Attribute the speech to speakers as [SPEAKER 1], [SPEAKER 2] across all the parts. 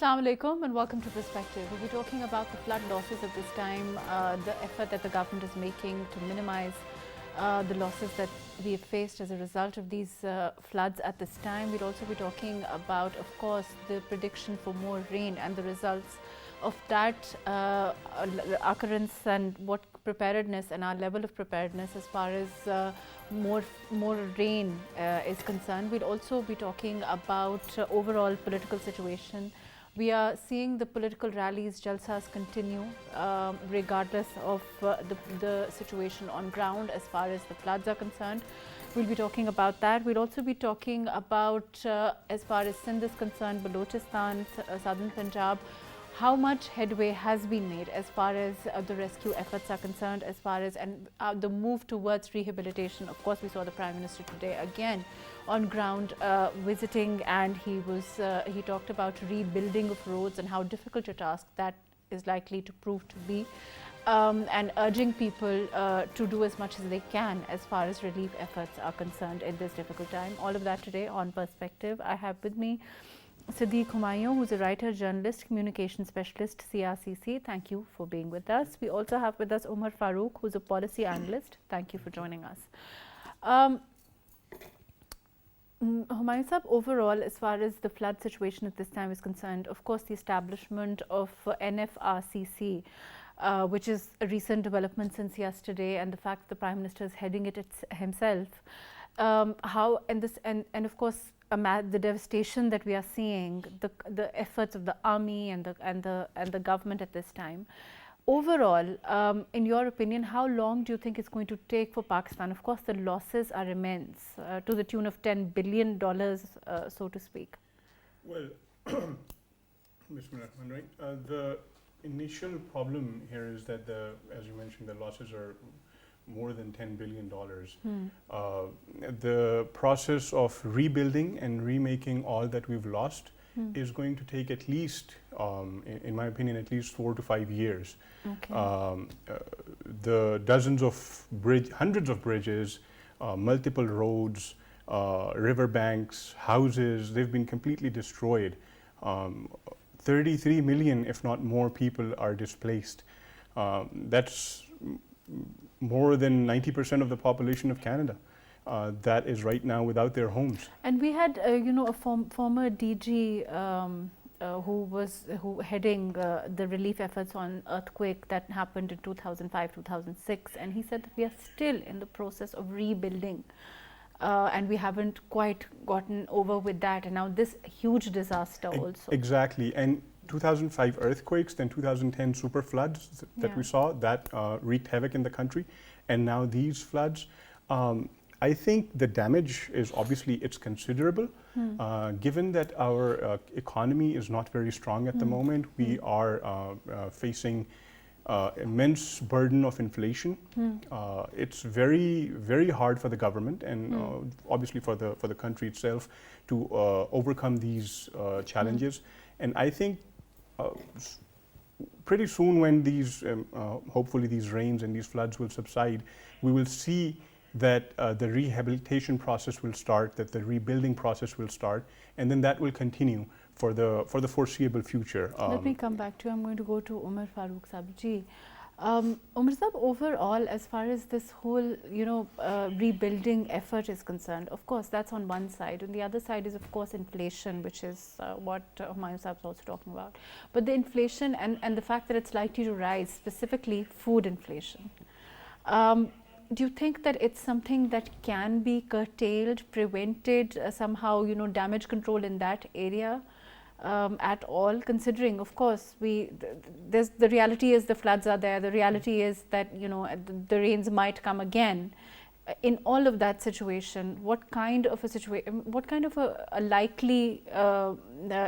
[SPEAKER 1] Assalamu alaikum and welcome to Perspective. We'll be talking about the flood losses at this time, the effort that the government is making to minimize the losses that we have faced as a result of these floods at this time. We'll also be talking about, of course, the prediction for more rain and the results of that occurrence and what preparedness and our level of preparedness as far as more rain is concerned. We'll also be talking about overall political situation. We are seeing the political rallies, jalsas continue regardless of the situation on ground as far as the floods are concerned. We'll be talking about that. We'll also be talking about as far as Sindh is concerned, Balochistan, southern Punjab, how much headway has been made as far as the rescue efforts are concerned, as far as the move towards rehabilitation. Of course, we saw the Prime Minister today again on ground visiting, and he talked about rebuilding of roads and how difficult a task that is likely to prove to be, and urging people to do as much as they can as far as relief efforts are concerned in this difficult time. All of that today on Perspective. I have with me Siddiq Humayun, who's a writer, journalist, communication specialist, CRCC. Thank you for being with us. We also have with us MAHRUKH, who's a policy analyst. Thank you for joining us. Humayun Sahab, overall, as far as the flood situation at this time is concerned, of course, the establishment of NFRCC, which is a recent development since yesterday, and the fact the Prime Minister is heading it himself, and of course, the devastation that we are seeing, the efforts of the army and the government at this time. Overall, in your opinion, how long do you think it's going to take for Pakistan? Of course, the losses are immense, to the tune of $10 billion, so to speak.
[SPEAKER 2] Well, the initial problem here is that as you mentioned, the losses are more than $10 billion. The process of rebuilding and remaking all that we've lost is going to take at least, in my opinion, at least 4 to 5 years. Okay. The hundreds of bridges, multiple roads, riverbanks, houses, they've been completely destroyed. 33 million, if not more, people are displaced. That's more than 90% of the population of Canada that is right now without their homes. And we had,
[SPEAKER 1] a former DG who heading the relief efforts on earthquake that happened in 2005, 2006, and he said that we are still in the process of rebuilding, and we haven't quite gotten over with that. And now this huge disaster also.
[SPEAKER 2] Exactly, and 2005 earthquakes, then 2010 super floods that we saw, that wreaked havoc in the country, and now these floods. I think the damage is obviously, it's considerable. Given that our economy is not very strong at the moment, we are facing immense burden of inflation. It's very, very hard for the government and obviously for the country itself to overcome these challenges. And I think pretty soon, when these hopefully these rains and these floods will subside, we will see that the rehabilitation process will start, that the rebuilding process will start, and then that will continue for the foreseeable future.
[SPEAKER 1] Let me come back to you. I'm going to go to Umar Farooq Sabji. Umar Sahab, overall, as far as this whole rebuilding effort is concerned, of course that's on one side, and the other side is of course inflation, which is what Humayun Sahab is also talking about. But the inflation and the fact that it's likely to rise, specifically food inflation, do you think that it's something that can be curtailed, prevented, somehow, damage control in that area at all, considering, of course, the reality is the floods are there, the reality is that, the rains might come again. In all of that situation, what kind of a likely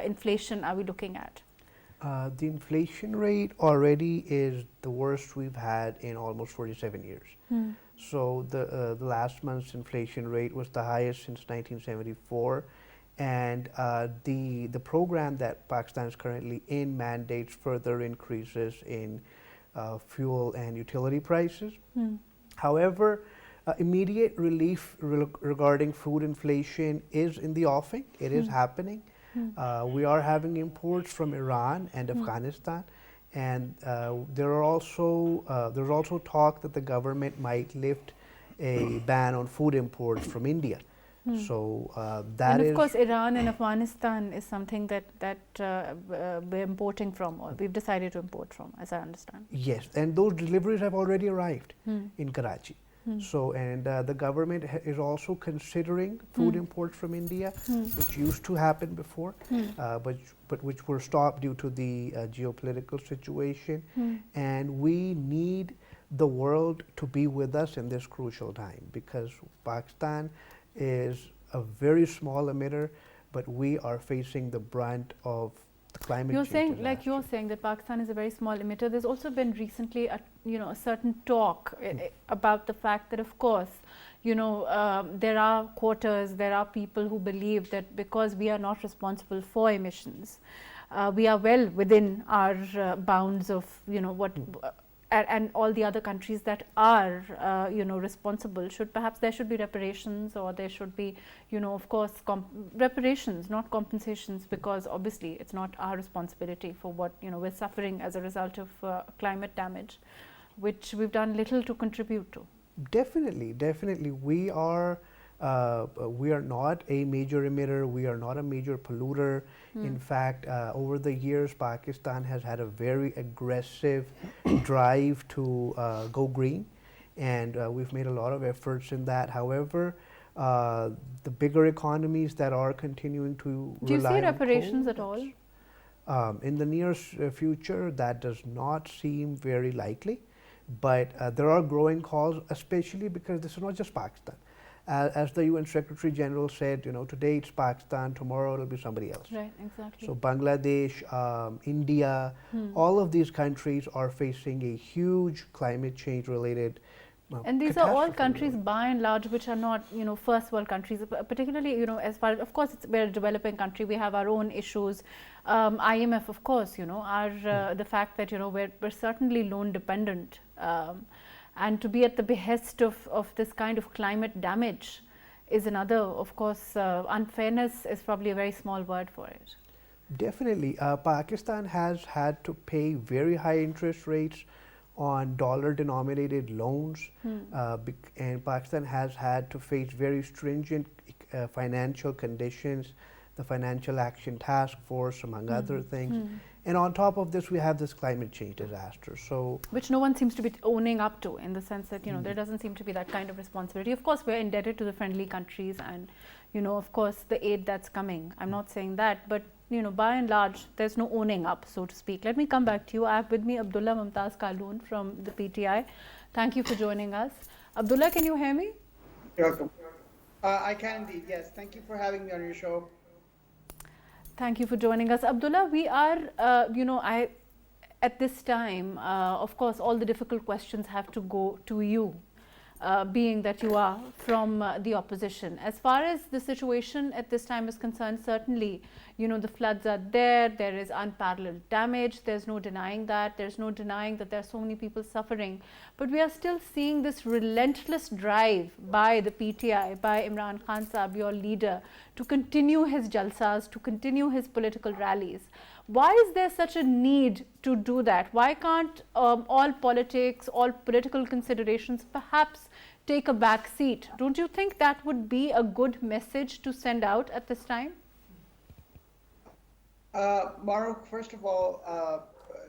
[SPEAKER 1] inflation are we looking at?
[SPEAKER 3] The inflation rate already is the worst we've had in almost 47 years. So the last month's inflation rate was the highest since 1974, and the program that Pakistan is currently in mandates further increases in fuel and utility prices. However, immediate relief regarding food inflation is in the offing. It is happening. We are having imports from Iran and Afghanistan, and there's also talk that the government might lift a ban on food imports from India. So that
[SPEAKER 1] And
[SPEAKER 3] is
[SPEAKER 1] of course, Iran and Afghanistan is something that we're importing from, or we've decided to import from, as I understand.
[SPEAKER 3] yes, and those deliveries have already arrived in Karachi. So, and the government is also considering food imports from India, which used to happen before, but which were stopped due to the geopolitical situation. And we need the world to be with us in this crucial time, because Pakistan is a very small emitter, but we are facing the brunt of the climate
[SPEAKER 1] You're
[SPEAKER 3] change
[SPEAKER 1] saying,
[SPEAKER 3] disaster.
[SPEAKER 1] like you're saying, that Pakistan is a very small emitter. There's also been recently a certain talk about the fact that, of course, there are quarters, there are people who believe that because we are not responsible for emissions, we are well within our bounds of what. And all the other countries that are, responsible, perhaps there should be reparations, or there should be, of course, reparations, not compensations, because obviously it's not our responsibility for what we're suffering as a result of climate damage, which we've done little to contribute to.
[SPEAKER 3] Definitely, definitely. We are not a major emitter. We are not a major polluter. In fact, over the years, Pakistan has had a very aggressive drive to go green, and we've made a lot of efforts in that. However, the bigger economies that are continuing to
[SPEAKER 1] Do you
[SPEAKER 3] rely
[SPEAKER 1] see
[SPEAKER 3] on
[SPEAKER 1] reparations
[SPEAKER 3] coal,
[SPEAKER 1] at all?
[SPEAKER 3] in the near future, that does not seem very likely. But there are growing calls, especially because this is not just Pakistan. As the UN Secretary General said, today it's Pakistan, tomorrow it'll be somebody else.
[SPEAKER 1] Right, exactly.
[SPEAKER 3] So Bangladesh, India, all of these countries are facing a huge climate change related
[SPEAKER 1] and these are all
[SPEAKER 3] catastrophe,
[SPEAKER 1] countries,
[SPEAKER 3] really.
[SPEAKER 1] by and large, which are not, first world countries. Particularly, as far as, of course, we're a developing country. We have our own issues. IMF, of course, our the fact that we're certainly loan dependent, and to be at the behest of this kind of climate damage is another. Of course, unfairness is probably a very small word for it.
[SPEAKER 3] Definitely, Pakistan has had to pay very high interest rates on dollar-denominated loans, and Pakistan has had to face very stringent financial conditions, the Financial Action Task Force, among other things. And on top of this, we have this climate change disaster. So,
[SPEAKER 1] which no one seems to be owning up to, in the sense that there doesn't seem to be that kind of responsibility. Of course, we're indebted to the friendly countries, and of course, the aid that's coming. I'm not saying that, but by and large, there's no owning up, so to speak. Let me come back to you. I have with me Abdullah Mumtaz Kaloon from the PTI. Thank you for joining us. Abdullah, can you hear me?
[SPEAKER 4] You're welcome. I can indeed, yes. Thank you for having me on your show.
[SPEAKER 1] Thank you for joining us. Abdullah, we are, at this time, of course, all the difficult questions have to go to you. Being that you are from the opposition. As far as the situation at this time is concerned, certainly, the floods are there, there is unparalleled damage, there's no denying that, there's no denying that there are so many people suffering. But we are still seeing this relentless drive by the PTI, by Imran Khan Sahab, your leader, to continue his jalsas, to continue his political rallies. Why is there such a need to do that? Why can't all politics, all political considerations perhaps take a back seat? Don't you think that would be a good message to send out at this time?
[SPEAKER 4] MAHRUKH, first of all,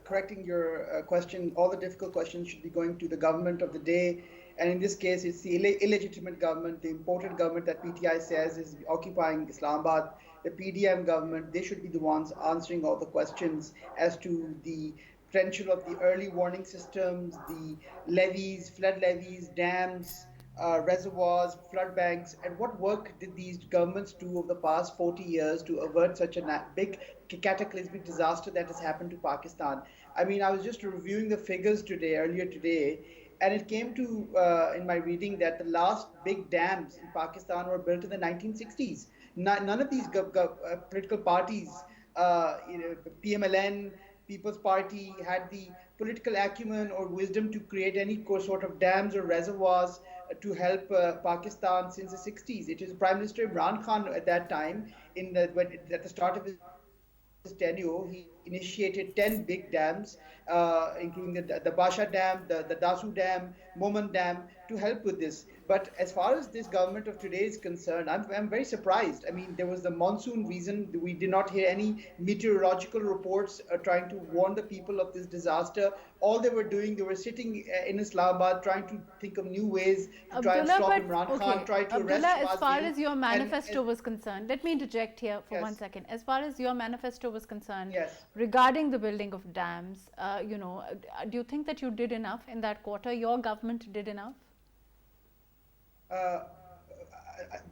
[SPEAKER 4] correcting your question, all the difficult questions should be going to the government of the day. And in this case, it's the illegitimate government, the imported government that PTI says is occupying Islamabad. The PDM government, they should be the ones answering all the questions as to the potential of the early warning systems, the levees, flood levees, dams, reservoirs, flood banks, and what work did these governments do over the past 40 years to avert such a big cataclysmic disaster that has happened to Pakistan. I mean, I was just reviewing the figures earlier today, and it came to, in my reading, that the last big dams in Pakistan were built in the 1960s. None of these political parties, PMLN, People's Party, had the political acumen or wisdom to create any sort of dams or reservoirs to help Pakistan since the 60s. It is Prime Minister Imran Khan at that time, at the start of his tenure, he initiated 10 big dams, including the Basha Dam, the Dasu Dam, Moman Dam, to help with this. But as far as this government of today is concerned, I'm very surprised. I mean, there was the monsoon reason. We did not hear any meteorological reports trying to warn the people of this disaster. All they were doing, they were sitting in Islamabad trying to think of new ways to try and stop Imran Khan, try to arrest
[SPEAKER 1] Abdullah, as far
[SPEAKER 4] Wazir,
[SPEAKER 1] as your manifesto was concerned, let me interject here for 1 second. As far as your manifesto was concerned, regarding the building of dams, do you think that you did enough in that quarter? Your government did enough?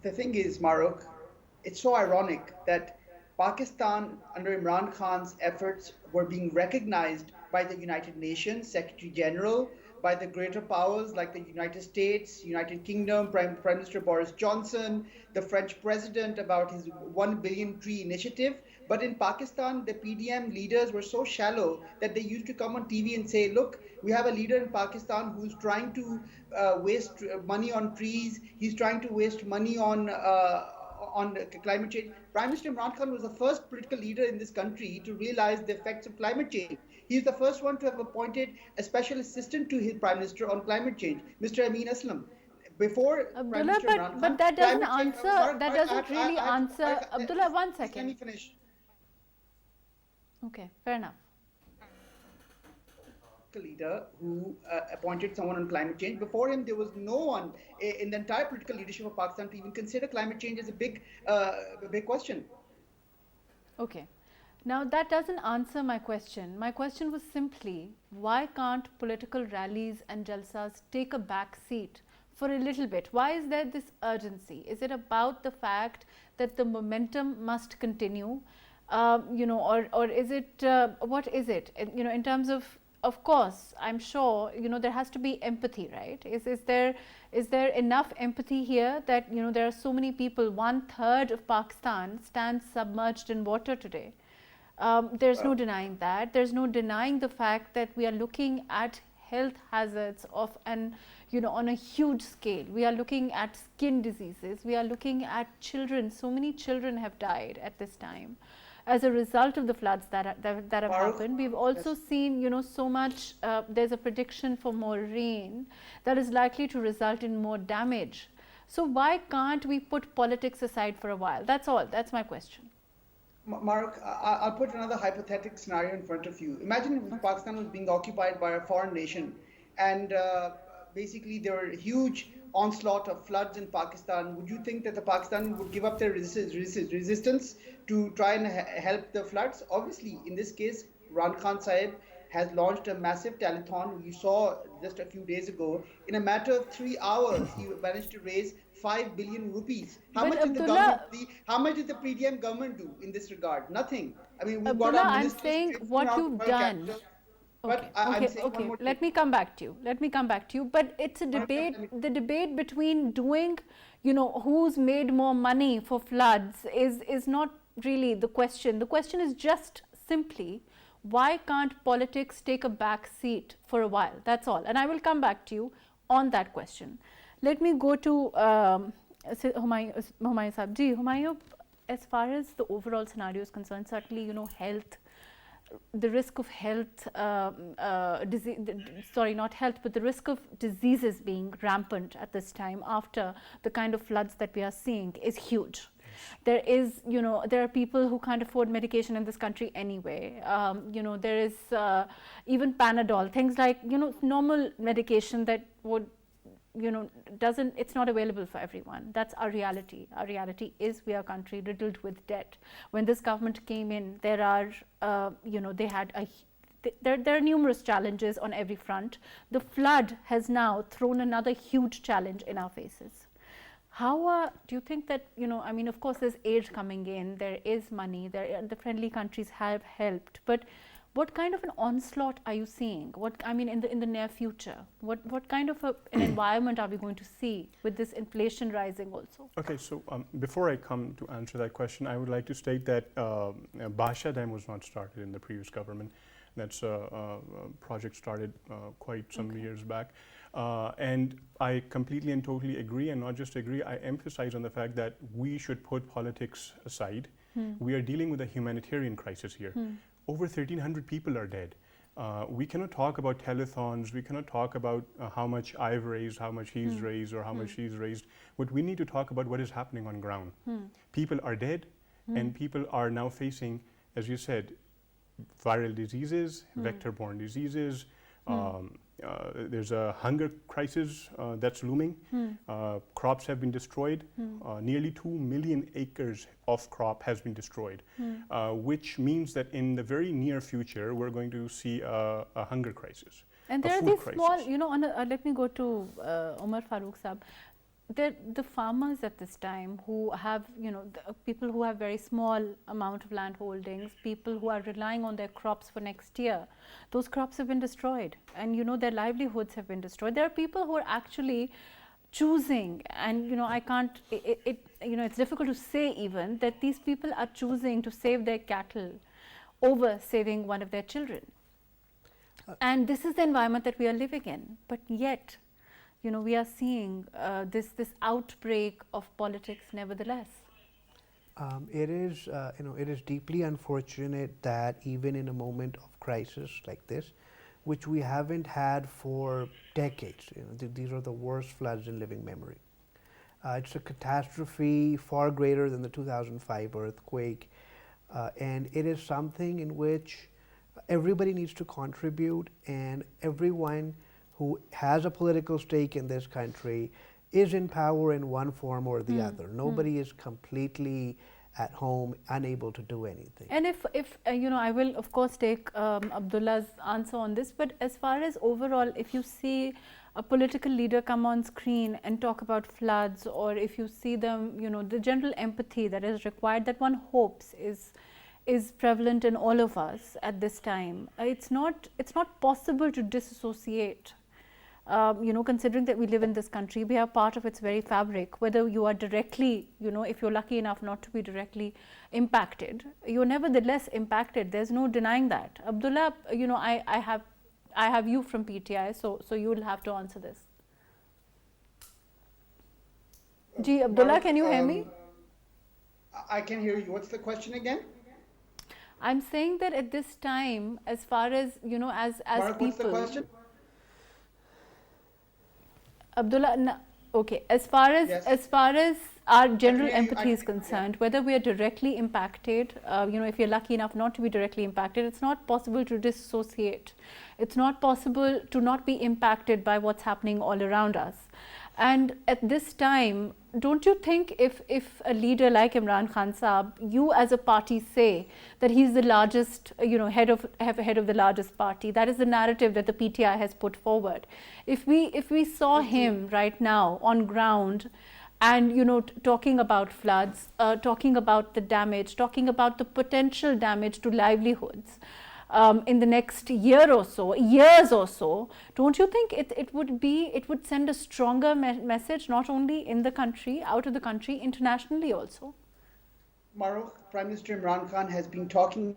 [SPEAKER 4] The thing is, MAHRUKH, it's so ironic that Pakistan, under Imran Khan's efforts, were being recognized by the United Nations, Secretary General, by the greater powers like the United States, United Kingdom, Prime Minister Boris Johnson, the French President about his 1 billion tree initiative. But in Pakistan, the PDM leaders were so shallow that they used to come on TV and say, look, we have a leader in Pakistan who's trying to waste money on trees. He's trying to waste money on climate change. Prime Minister Imran Khan was the first political leader in this country to realize the effects of climate change. He's the first one to have appointed a special assistant to his Prime Minister on climate change, Mr. Amin Aslam. Before Prime Minister Imran Khan,
[SPEAKER 1] but that doesn't answer, that doesn't really answer. Abdullah, 1 second.
[SPEAKER 4] Let me finish.
[SPEAKER 1] Okay, fair enough.
[SPEAKER 4] Leader who appointed someone on climate change. Before him, there was no one in the entire political leadership of Pakistan to even consider climate change as a big question.
[SPEAKER 1] Okay. Now, that doesn't answer my question. My question was simply, why can't political rallies and jalsas take a back seat for a little bit? Why is there this urgency? Is it about the fact that the momentum must continue? Or is it, what is it? In terms of course, I'm sure, there has to be empathy, right? Is there enough empathy here that, there are so many people, 1/3 of Pakistan stands submerged in water today. There's no denying that. There's no denying the fact that we are looking at health hazards of on a huge scale. We are looking at skin diseases. We are looking at children. So many children have died at this time as a result of the floods that have happened. We've also seen, so much, there's a prediction for more rain that is likely to result in more damage. So why can't we put politics aside for a while? That's all. That's my question.
[SPEAKER 4] MAHRUKH, I'll put another hypothetical scenario in front of you. Imagine if Pakistan was being occupied by a foreign nation and basically there were huge onslaught of floods in Pakistan. Would you think that the Pakistan would give up their resistance to try and help the floods? Obviously, in this case, Imran Khan Sahib has launched a massive telethon. You saw just a few days ago. In a matter of 3 hours, he managed to raise 5 billion rupees. How much did the PDM government do in this regard? Nothing. I mean, we've got
[SPEAKER 1] I'm saying what you've done. Okay. Let me come back to you. But it's a debate. The debate between doing, who's made more money for floods is not really the question. The question is just simply, why can't politics take a back seat for a while? That's all. And I will come back to you on that question. Let me go to Humayun Sabji. Humayun, as far as the overall scenario is concerned, certainly, health, the risk of health, the risk of diseases being rampant at this time after the kind of floods that we are seeing is huge. There are people who can't afford medication in this country anyway. There is even Panadol, things like, normal medication that would, it's not available for everyone. That's our reality. Our reality is we are a country riddled with debt. When this government came in, there are numerous challenges on every front. The flood has now thrown another huge challenge in our faces. How do you think that, of course there's aid coming in, there is money, the friendly countries have helped, but what kind of an onslaught are you seeing? In the near future, what kind of an environment are we going to see with this inflation rising also? Okay,
[SPEAKER 2] so before I come to answer that question, I would like to state that Basha Dam was not started in the previous government. That's a project started quite some years back. And I completely and totally agree, and not just agree, I emphasize on the fact that we should put politics aside. We are dealing with a humanitarian crisis here. Over 1,300 people are dead. We cannot talk about telethons, we cannot talk about how much I've raised, how much he's raised, or how much she's raised. But we need to talk about what is happening on ground. People are dead, and people are now facing, as you said, viral diseases, vector-borne diseases. There's a hunger crisis that's looming. Crops have been destroyed. Nearly 2 million acres of crop has been destroyed, which means that in the very near future, we're going to see a hunger crisis.
[SPEAKER 1] And there are these small, you know, let me go to Omar Farooq Saab. The farmers at this time who have, you know, people who have very small amount of land holdings, people who are relying on their crops for next year, those crops have been destroyed, and you know, their livelihoods have been destroyed. There are people who are actually choosing, and you know, I can't, you know, it's difficult to say even that these people are choosing to save their cattle over saving one of their children. And this is the environment that we are living in, but yet, you know, we are seeing this outbreak of politics nevertheless.
[SPEAKER 3] It is, you know, it is deeply unfortunate that even in a moment of crisis like this, which we haven't had for decades, you know, these are the worst floods in living memory. It's a catastrophe far greater than the 2005 earthquake, and it is something in which everybody needs to contribute, and everyone who has a political stake in this country is in power in one form or the other. Nobody is completely at home, unable to do anything.
[SPEAKER 1] And if you know, I will of course take Abdullah's answer on this, but as far as overall, if you see a political leader come on screen and talk about floods, or if you see them, you know, the general empathy that is required, that one hopes is prevalent in all of us at this time. It's not possible to disassociate. You know, considering that we live in this country, we are part of its very fabric. Whether you are directly, you know, if you're lucky enough not to be directly impacted, you're nevertheless impacted. There's no denying that. Abdullah, you know, I have you from PTI, so you will have to answer this. Ji, Abdullah, can you hear me?
[SPEAKER 4] I can hear you. What's the question again?
[SPEAKER 1] I'm saying that at this time, as far as, you know, as
[SPEAKER 4] Mark,
[SPEAKER 1] people.
[SPEAKER 4] what's the question?
[SPEAKER 1] Abdullah, okay. As far as our general empathy is concerned, whether we are directly impacted, you know, if you're lucky enough not to be directly impacted, it's not possible to disassociate. It's not possible to not be impacted by what's happening all around us. And at this time, don't you think if a leader like Imran Khan Saab, you as a party say that he's the largest, you know, head of the largest party, that is the narrative that the PTI has put forward. If we saw him right now on ground and, you know, talking about floods, talking about the damage, talking about the potential damage to livelihoods, in the next years or so, don't you think it would send a stronger message, not only in the country, out of the country, internationally also?
[SPEAKER 4] MAHRUKH, Prime Minister Imran Khan has been talking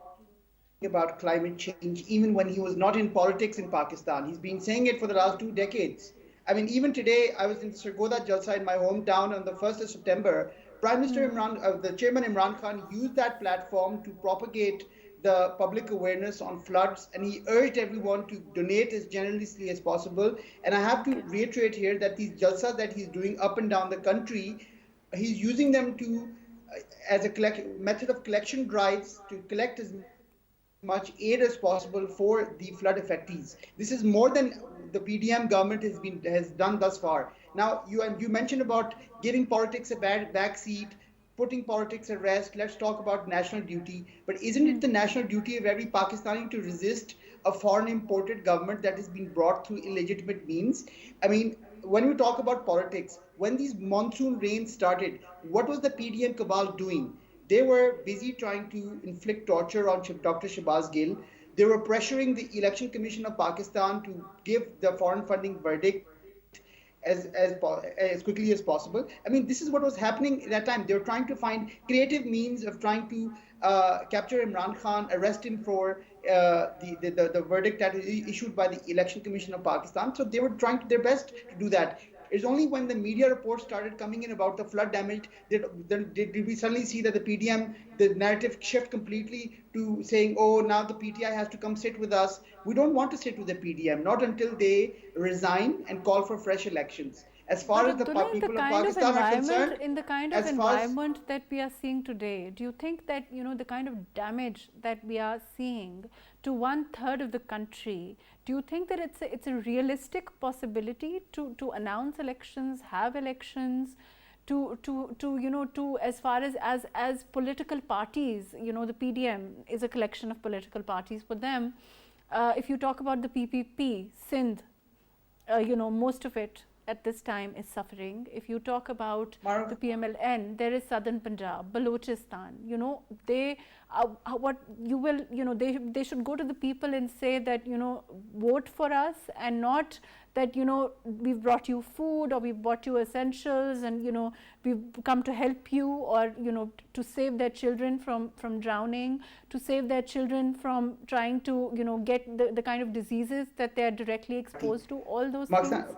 [SPEAKER 4] about climate change even when he was not in politics in Pakistan. He's been saying it for the last 2 decades. I mean, even today, I was in Sargodha Jalsa in my hometown on the 1st of September. Prime Minister the Chairman Imran Khan used that platform to propagate the public awareness on floods, and he urged everyone to donate as generously as possible. And I have to reiterate here that these jalsas that he's doing up and down the country, he's using them to as a method of collection drives to collect as much aid as possible for the flood affectees. This is more than the PDM government has done thus far. Now, you mentioned about giving politics a backseat, putting politics at rest. Let's talk about national duty. But isn't it the national duty of every Pakistani to resist a foreign imported government that has been brought through illegitimate means? I mean, when we talk about politics, when these monsoon rains started, what was the PDM cabal doing? They were busy trying to inflict torture on Dr. Shahbaz Gill. They were pressuring the Election Commission of Pakistan to give the foreign funding verdict as quickly as possible. I mean, this is what was happening at that time. They were trying to find creative means of trying to capture Imran Khan, arrest him for the verdict that is issued by the Election Commission of Pakistan. So they were trying their best to do that. It's only when the media reports started coming in about the flood damage did we suddenly see that the PDM, the narrative shift completely to saying, oh, now the PTI has to come sit with us. We don't want to sit with the PDM, not until they resign and call for fresh elections. As far as the people of Pakistan are concerned,
[SPEAKER 1] in the kind of environment that we are seeing today, do you think that the kind of damage that we are seeing to 1/3 of the country, do you think that it's a realistic possibility to announce elections, have elections, to as far as political parties, the PDM is a collection of political parties. For them, if you talk about the PPP, Sindh, most of it at this time is suffering. If you talk about the PMLN, there is Southern Punjab, Balochistan. They what you will they should go to the people and say that vote for us, and not that we've brought you food or we've brought you essentials and we've come to help you, or to save their children from drowning, to save their children from trying to get the kind of diseases that they are directly exposed to. All those things.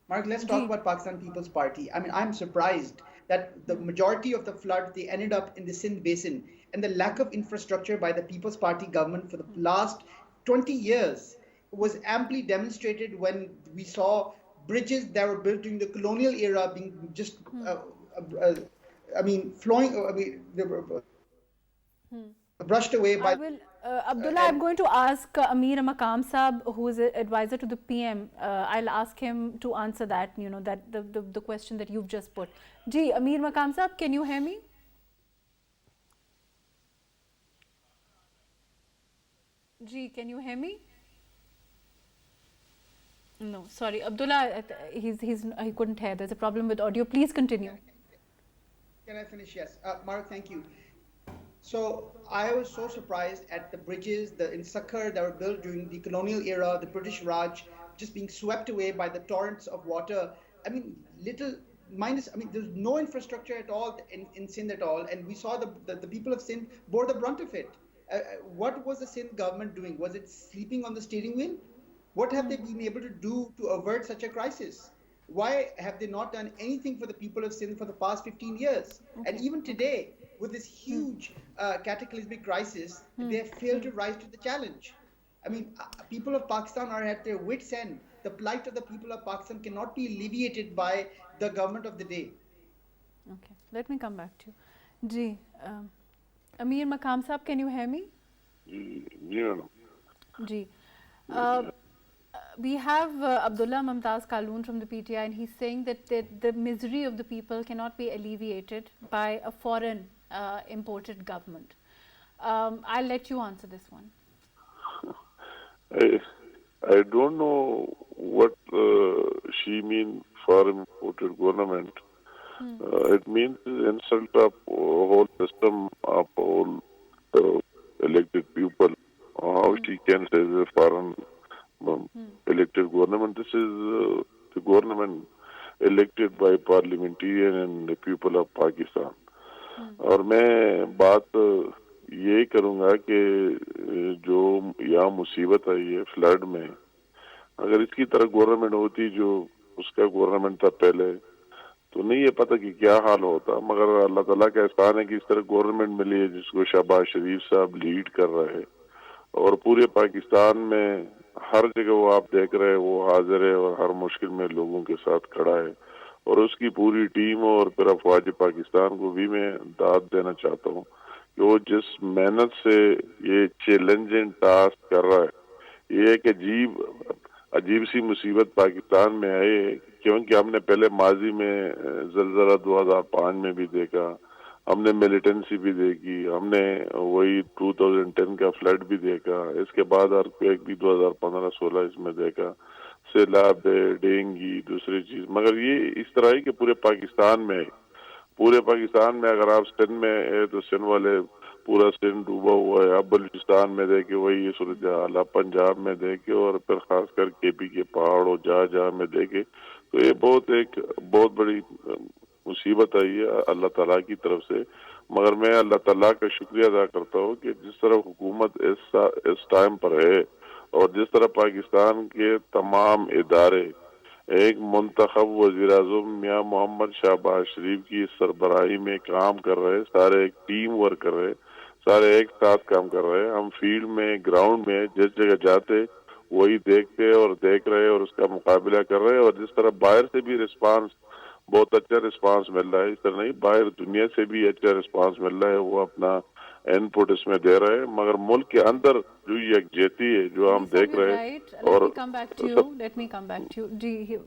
[SPEAKER 4] Mark, let's talk about Pakistan People's Party. I mean, I'm surprised that the majority of the floods, they ended up in the Sindh basin, and the lack of infrastructure by the People's Party government for the last 20 years was amply demonstrated when we saw bridges that were built during the colonial era being just, they were brushed away by...
[SPEAKER 1] Abdullah, I'm going to ask Amir Maqam Saab, who is an advisor to the PM. I'll ask him to answer that, that the question that you've just put. Ji, Amir Maqam Saab, can you hear me? Ji, can you hear me? No, sorry, Abdullah, he couldn't hear. There's a problem with audio. Please continue.
[SPEAKER 4] Can I finish? Yes. Mark, thank you. So I was so surprised at the bridges in Sakhar that were built during the colonial era, the British Raj, just being swept away by the torrents of water. I mean, there's no infrastructure at all in Sindh at all, and we saw the people of Sindh bore the brunt of it. What was the Sindh government doing? Was it sleeping on the steering wheel? What have they been able to do to avert such a crisis? Why have they not done anything for the people of Sindh for the past 15 years? Okay. And even today, with this huge cataclysmic crisis, they have failed to rise to the challenge. I mean, people of Pakistan are at their wits' end. The plight of the people of Pakistan cannot be alleviated by the government of the day.
[SPEAKER 1] Okay, let me come back to you. Ji, Amir Maqam Saab, can you hear me?
[SPEAKER 5] Yeah.
[SPEAKER 1] Ji. We have Abdullah Mumtaz Kaloon from the PTI, and he's saying that the misery of the people cannot be alleviated by a foreign imported government. I'll let you answer this one.
[SPEAKER 5] I don't know what she means foreign imported government. It means insult of whole system of all elected people. How she can say the foreign elected government? This is the government elected by parliamentarian and the people of Pakistan. और मैं बात ये करूँगा कि जो यहाँ मुसीबत है ये फ्लड में, अगर इसकी तरह गवर्नमेंट होती जो उसका गवर्नमेंट था पहले, तो नहीं ये पता कि क्या हाल होता. मगर अल्लाह ताला का एहसान है कि इस तरह गवर्नमेंट मिली है जिसको शहबाज शरीफ साहब लीड कर रहे हैं, और पूरे पाकिस्तान में हर जगह वो आप देख रहे हैं वो हाजिर है और हर मुश्किल में लोगों के साथ खड़ा है. और उसकी पूरी टीम और फिर अफवाज पाकिस्तान को भी मैं दाद देना चाहता हूँ कि वो जिस मेहनत से ये चैलेंजिंग टास्क कर रहा है. ये एक अजीब सी मुसीबत पाकिस्तान में है, क्योंकि हमने पहले माजी में ज़लज़ला 2005 में भी देखा, हमने मिलिटेंसी भी देखी, हमने वही 2010 का फ्लड भी देखा, इसके बाद अर्थक्वेक भी 2015-16 इसमें देखा, सैलाब है, डेंगू, दूसरी चीज. मगर ये इस तरह है कि पूरे पाकिस्तान में अगर आप सिंध में है तो सिंध वाले पूरा सिंध डूबा हुआ है. अब बलूचिस्तान में देखे वही ये सूरत हाल, अब पंजाब में देखे, और फिर खासकर केपी के पहाड़ और जहाँ में देखे, तो ये बहुत बड़ी मुसीबत आई है अल्लाह ताला की तरफ से, मगर मैं अल्लाह ताला का शुक्रिया अदा करता हूँ कि जिस तरह हुकूमत इस टाइम पर है और जिस तरह पाकिस्तान के तमाम इदारे एक मुंतखब वज़ीर-ए-आज़म मियां मोहम्मद शहबाज शरीफ की सरबराही में काम कर रहे, सारे एक टीम वर्क कर रहे, सारे एक साथ काम कर रहे हैं। हम फील्ड में, ग्राउंड में जिस जगह जाते वही देखते और देख रहे और उसका मुकाबला कर रहे, और जिस तरह बाहर से भी रिस्पांस, बहुत अच्छा रिस्पांस मिल रहा है, इस तरह नहीं बाहर दुनिया से भी अच्छा रिस्पांस मिल रहा है, वो अपना इनपुट इसमें दे रहे हैं, मगर मुल्क के अंदर जो यकजहती है जो हम देख रहे हैं।
[SPEAKER 1] और let me come back to you.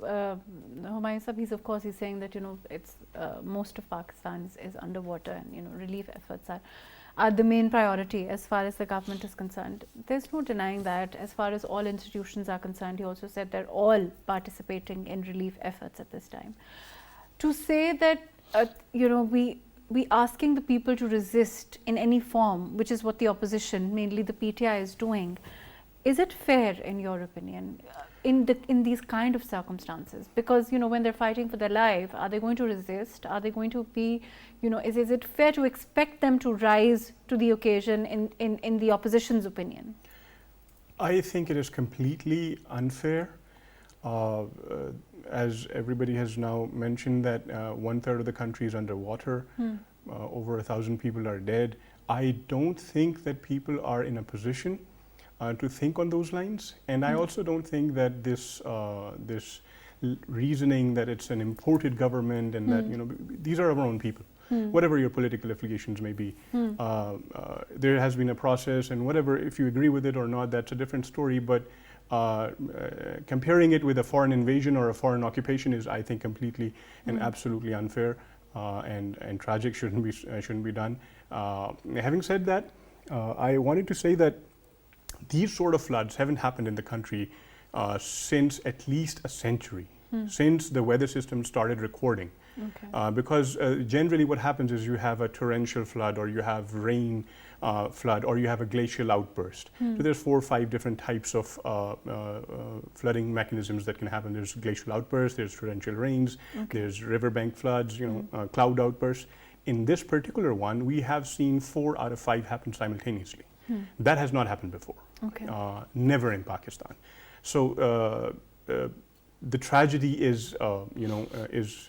[SPEAKER 1] Humayun Sahib, he's of course he's saying that it's most of Pakistan is underwater, and relief efforts are the main priority as far as the government is concerned. There's no denying that. As far as all institutions are concerned, he also said they're all participating in relief efforts at this time. To say that we asking the people to resist in any form, which is what the opposition, mainly the PTI, is doing, is it fair in your opinion in these kind of circumstances? Because when they're fighting for their life, are they going to resist? Are they going to be, is it fair to expect them to rise to the occasion in the opposition's opinion?
[SPEAKER 2] I think it is completely unfair. As everybody has now mentioned that 1/3 of the country is underwater, over 1,000 people are dead. I don't think that people are in a position to think on those lines, and I also don't think that this reasoning that it's an imported government and that these are our own people. Whatever your political affiliations may be, there has been a process, and whatever, if you agree with it or not, that's a different story, but comparing it with a foreign invasion or a foreign occupation is, I think, completely and absolutely unfair and tragic. Shouldn't be done. Having said that, I wanted to say that these sort of floods haven't happened in the country since at least a century, since the weather system started recording. Okay. Because generally what happens is you have a torrential flood, or you have rain flood, or you have a glacial outburst. So there's 4 or 5 different types of flooding mechanisms that can happen. There's glacial outbursts, there's torrential rains, there's riverbank floods, cloud outbursts. In this particular one, we have seen 4 out of 5 happen simultaneously. That has not happened before. Okay. Never in Pakistan. So the tragedy is,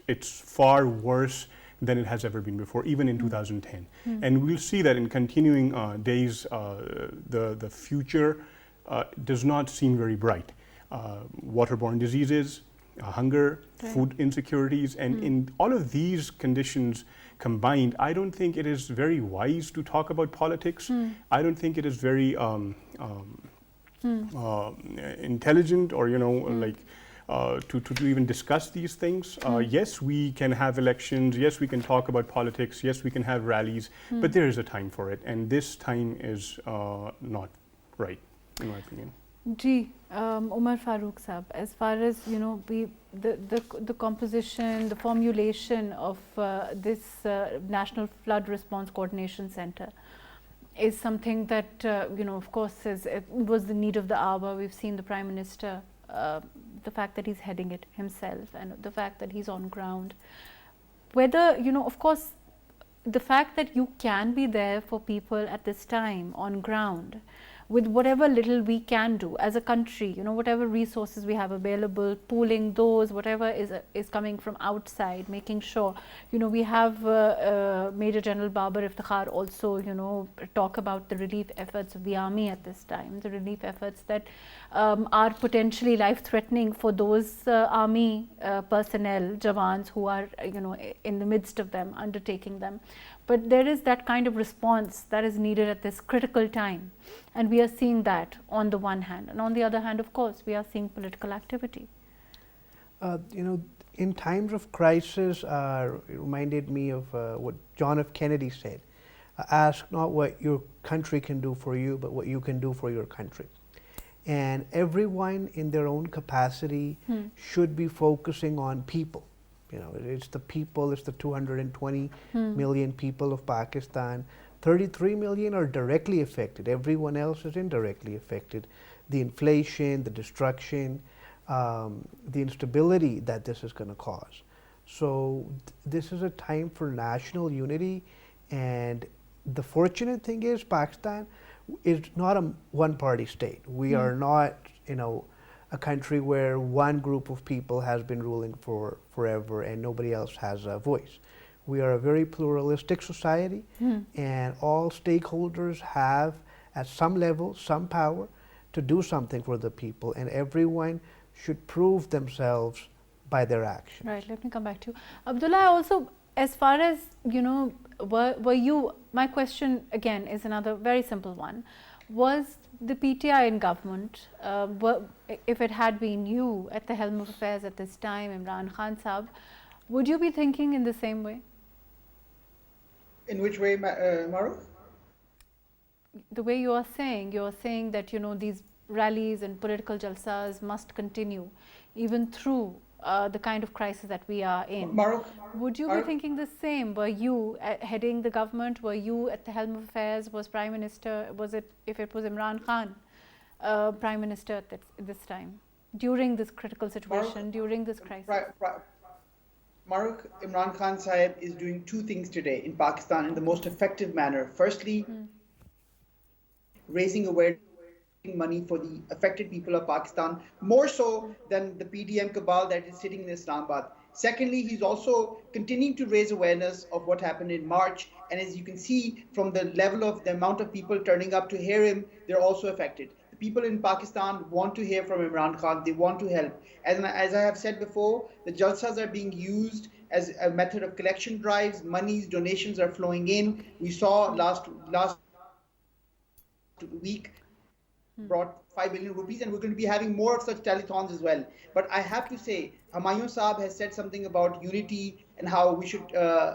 [SPEAKER 2] it's far worse than it has ever been before, even in 2010. And we'll see that in continuing days, the future does not seem very bright. Waterborne diseases, hunger, food insecurities, and in all of these conditions combined, I don't think it is very wise to talk about politics. I don't think it is very intelligent, or to even discuss these things. Yes, we can have elections, yes, we can talk about politics, yes, we can have rallies, but there is a time for it, and this time is not right, in my opinion.
[SPEAKER 1] Umar Farooq Sahab, as far as the composition, the formulation of this National Flood Response Coordination Center is something that of course was the need of the hour. We've seen the Prime Minister, the fact that he's heading it himself, and the fact that he's on ground. Whether of course the fact that you can be there for people at this time on ground, with whatever little we can do as a country, whatever resources we have available, pooling those, whatever is coming from outside, making sure, we have Major General Babar Iftikhar also, talk about the relief efforts of the army at this time, the relief efforts that are potentially life-threatening for those army personnel, Jawans, who are, in the midst of them, undertaking them. But there is that kind of response that is needed at this critical time, and we are seeing that on the one hand, and on the other hand, of course, we are seeing political activity.
[SPEAKER 3] In times of crisis, it reminded me of what John F. Kennedy said: ask not what your country can do for you, but what you can do for your country. And everyone in their own capacity should be focusing on people. It's the people, it's the 220 million people of Pakistan. 33 million are directly affected. Everyone else is indirectly affected. The inflation, the destruction, the instability that this is going to cause. So this is a time for national unity, and the fortunate thing is Pakistan is not a one-party state. We are not, a country where one group of people has been ruling for forever and nobody else has a voice. We are a very pluralistic society, and all stakeholders have, at some level, some power to do something for the people, and everyone should prove themselves by their actions.
[SPEAKER 1] Right, let me come back to you. Abdullah, also, as far as, were you, my question again is another very simple one. Was the PTI in government, if it had been you at the helm of affairs at this time, Imran Khan Sahab, would you be thinking in the same way?
[SPEAKER 4] In which way, Mahrukh?
[SPEAKER 1] The way you're saying that, these rallies and political jalsas must continue even through the kind of crisis that we are in.
[SPEAKER 4] Mahrukh,
[SPEAKER 1] would you be thinking the same? Were you heading the government? Were you at the helm of affairs? Was Prime Minister, if it was Imran Khan, Prime Minister at this time, during this critical situation, during this crisis?
[SPEAKER 4] Mahrukh, Imran Khan Sahib is doing two things today in Pakistan in the most effective manner. Firstly, raising awareness, money for the affected people of Pakistan, more so than the PDM cabal that is sitting in Islamabad. Secondly, he's also continuing to raise awareness of what happened in March. And as you can see from the level of the amount of people turning up to hear him, they're also affected. The people in Pakistan want to hear from Imran Khan. They want to help. As I have said before, the jalsas are being used as a method of collection drives. Monies, donations are flowing in. We saw last week brought 5 billion rupees, and we're going to be having more of such telethons as well. But I have to say, Humayun Saab has said something about unity and how we should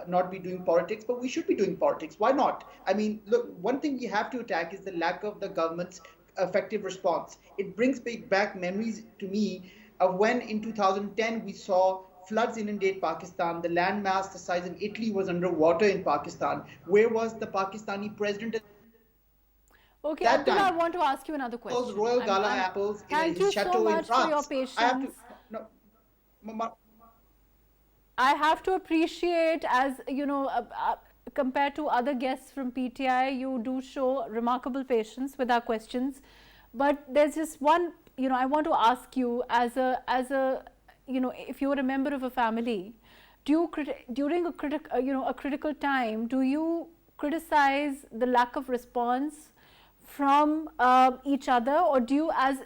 [SPEAKER 4] not be doing politics, but we should be doing politics. Why not? I mean, look, one thing we have to attack is the lack of the government's effective response. It brings back memories to me of when in 2010 we saw floods inundate Pakistan. The landmass the size of Italy was underwater in Pakistan. Where was the Pakistani president?
[SPEAKER 1] Okay, Abdullah, I want to ask you another question.
[SPEAKER 4] Those royal gala apples in his chateau in France.
[SPEAKER 1] Thank you so much for your patience. I have to appreciate, as compared to other guests from PTI, you do show remarkable patience with our questions. But there's just one, I want to ask you, as a if you're a member of a family, during a critical time, do you criticize the lack of response from each other, or do you as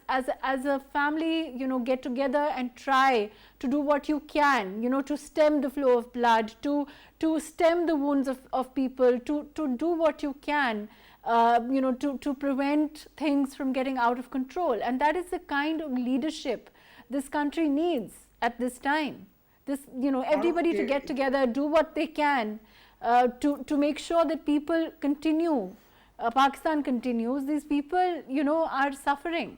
[SPEAKER 1] a family get together and try to do what you can to stem the flow of blood, to stem the wounds of people, to do what you can to prevent things from getting out of control? And that is the kind of leadership this country needs at this time. This everybody to get together, do what they can to make sure that people continue. Pakistan continues. These people, are suffering.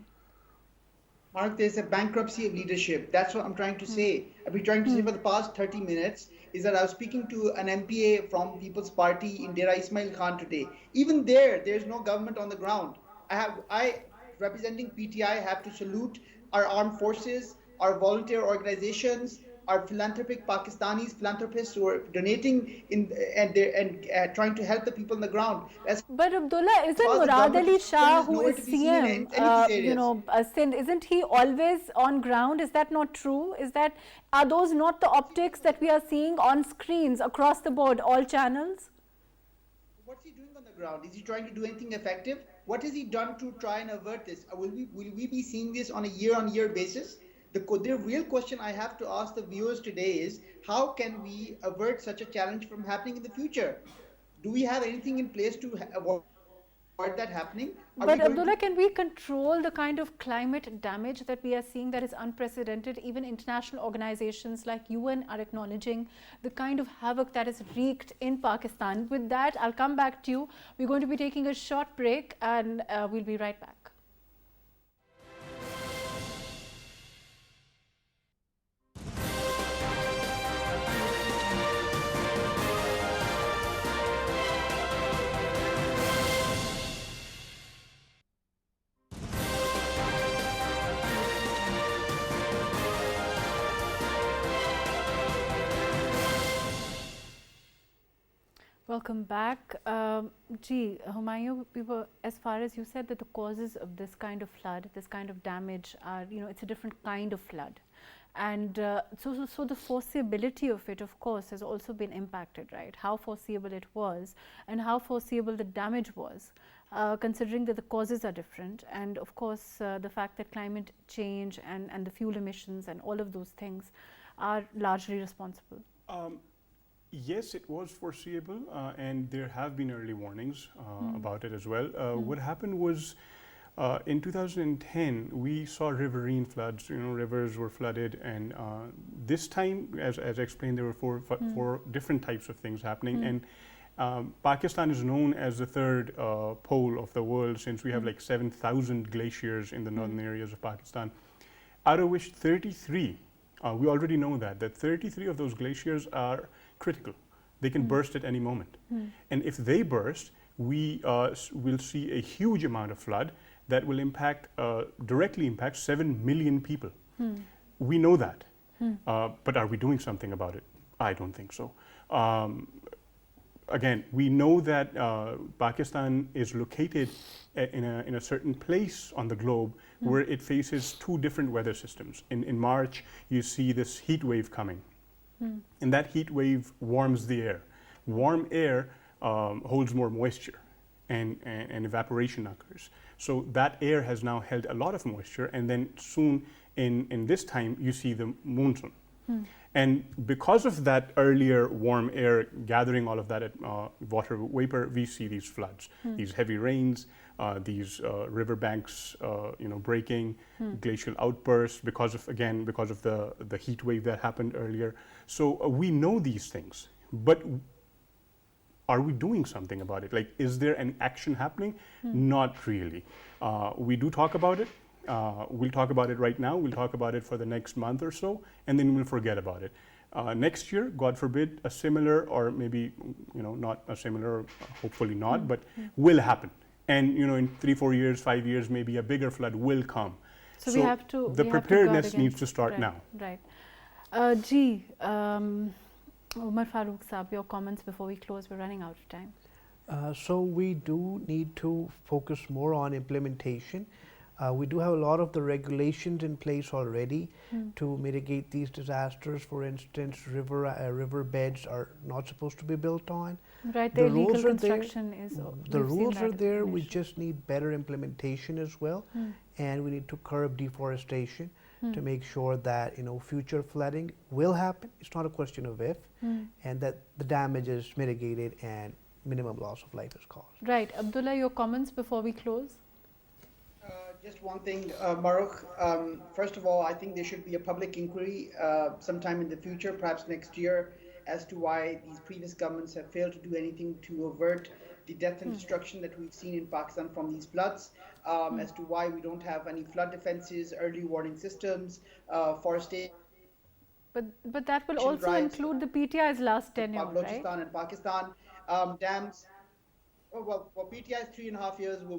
[SPEAKER 4] Mark, there's a bankruptcy of leadership. That's what I'm trying to say. I've been trying to say for the past 30 minutes is that I was speaking to an MPA from People's Party in Dera Ismail Khan today. Even there's no government on the ground. I representing PTI, have to salute our armed forces, our volunteer organizations, our philanthropic Pakistanis, philanthropists who are donating and trying to help the people on the ground.
[SPEAKER 1] But Abdullah, isn't Murad Ali Shah, who is CM, Sindh, isn't he always on ground? Is that not true? Are those not the optics that we are seeing on screens across the board, all channels?
[SPEAKER 4] What's he doing on the ground? Is he trying to do anything effective? What has he done to try and avert this? Will we be seeing this on a year-on-year basis? The real question I have to ask the viewers today is, how can we avert such a challenge from happening in the future? Do we have anything in place to avoid that happening?
[SPEAKER 1] But Abdullah, can we control the kind of climate damage that we are seeing that is unprecedented? Even international organizations like UN are acknowledging the kind of havoc that is wreaked in Pakistan. With that, I'll come back to you. We're going to be taking a short break, and we'll be right back. Welcome back. Humayun, as far as you said that the causes of this kind of flood, this kind of damage are, it's a different kind of flood. And so the foreseeability of it, of course, has also been impacted, right? How foreseeable it was and how foreseeable the damage was, considering that the causes are different. And of course, the fact that climate change and the fuel emissions and all of those things are largely responsible.
[SPEAKER 2] Yes, it was foreseeable, and there have been early warnings about it as well. What happened was, in 2010, we saw riverine floods. Rivers were flooded, and this time, as I explained, there were four different types of things happening. And Pakistan is known as the third pole of the world, since we have like 7,000 glaciers in the northern areas of Pakistan, out of which 33, we already know that 33 of those glaciers are critical. They can burst at any moment. And if they burst, we will see a huge amount of flood that will directly impact 7 million people. We know that. But are we doing something about it? I don't think so. Again, we know that Pakistan is located in a certain place on the globe where it faces two different weather systems. In March, you see this heat wave coming. And that heat wave warms the air. Warm air holds more moisture, and evaporation occurs. So that air has now held a lot of moisture, and then soon in this time you see the monsoon. And because of that earlier warm air gathering all of that water vapor, we see these floods, these heavy rains, these riverbanks breaking, glacial outbursts because of the heat wave that happened earlier. So we know these things, but are we doing something about it? Like, is there an action happening? Not really. We do talk about it. We'll talk about it right now. We'll talk about it for the next month or so, and then we'll forget about it. Next year, God forbid, a similar, or maybe not a similar, hopefully not, but will happen. And in 3, 4 years, 5 years, maybe a bigger flood will come.
[SPEAKER 1] So we have to.
[SPEAKER 2] The preparedness needs to start now.
[SPEAKER 1] Right. Umar Farooq Saab, your comments before we close. We're running out of time.
[SPEAKER 3] So we do need to focus more on implementation. We do have a lot of the regulations in place already to mitigate these disasters. For instance, river beds are not supposed to be built on.
[SPEAKER 1] Right, the illegal construction is.
[SPEAKER 3] The rules are there. We just need better implementation as well, and we need to curb deforestation to make sure that future flooding will happen. It's not a question of if, and that the damage is mitigated and minimum loss of life is caused.
[SPEAKER 1] Right, Abdullah, your comments before we close.
[SPEAKER 4] Just one thing, MAHRUKH. First of all, I think there should be a public inquiry sometime in the future, perhaps next year, as to why these previous governments have failed to do anything to avert the death and destruction that we've seen in Pakistan from these floods, as to why we don't have any flood defenses, early warning systems, forestation.
[SPEAKER 1] But that will also include the PTI's last tenure, right?
[SPEAKER 4] Balochistan and Pakistan, dams. Well, for PTI's 3.5 years, we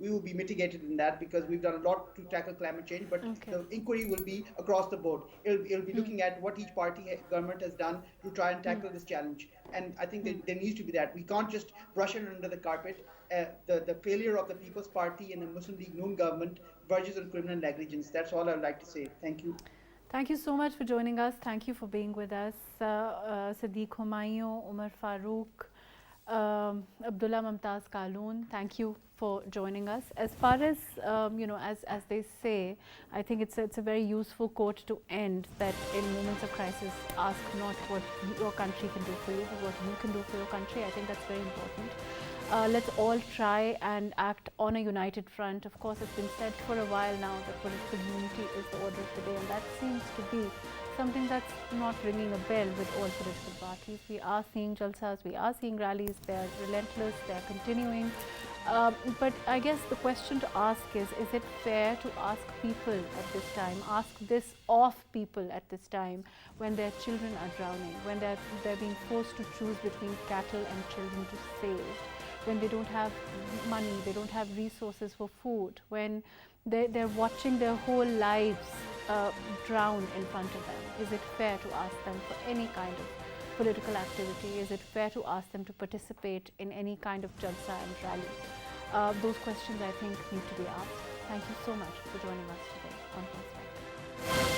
[SPEAKER 4] will be mitigated in that because we've done a lot to tackle climate change. But the inquiry will be across the board. It'll be looking at what each government has done to try and tackle this challenge. And I think there needs to be that. We can't just brush it under the carpet. The failure of the People's Party and the Muslim League Noon government verges on criminal negligence. That's all I'd like to say. Thank you.
[SPEAKER 1] Thank you so much for joining us. Thank you for being with us. Sadiq Humayun, Umar Farooq, Abdullah Mumtaz Kaloon, thank you for joining us. As far as as they say, I think it's a very useful quote to end, that in moments of crisis, ask not what your country can do for you, but what you can do for your country. I think that's very important. Let's all try and act on a united front. Of course, it's been said for a while now that political unity is the order of the day, and that seems to be something that's not ringing a bell with all political parties. We are seeing jalsas, we are seeing rallies, they're relentless, they're continuing. But I guess the question to ask is it fair to ask people at this time, ask this of people at this time, when their children are drowning, when they're being forced to choose between cattle and children to save, when they don't have money, they don't have resources for food, when they're watching their whole lives drown in front of them? Is it fair to ask them for any kind of political activity? Is it fair to ask them to participate in any kind of jalsa and rally? Those questions I think need to be asked. Thank you so much for joining us today on Pulse.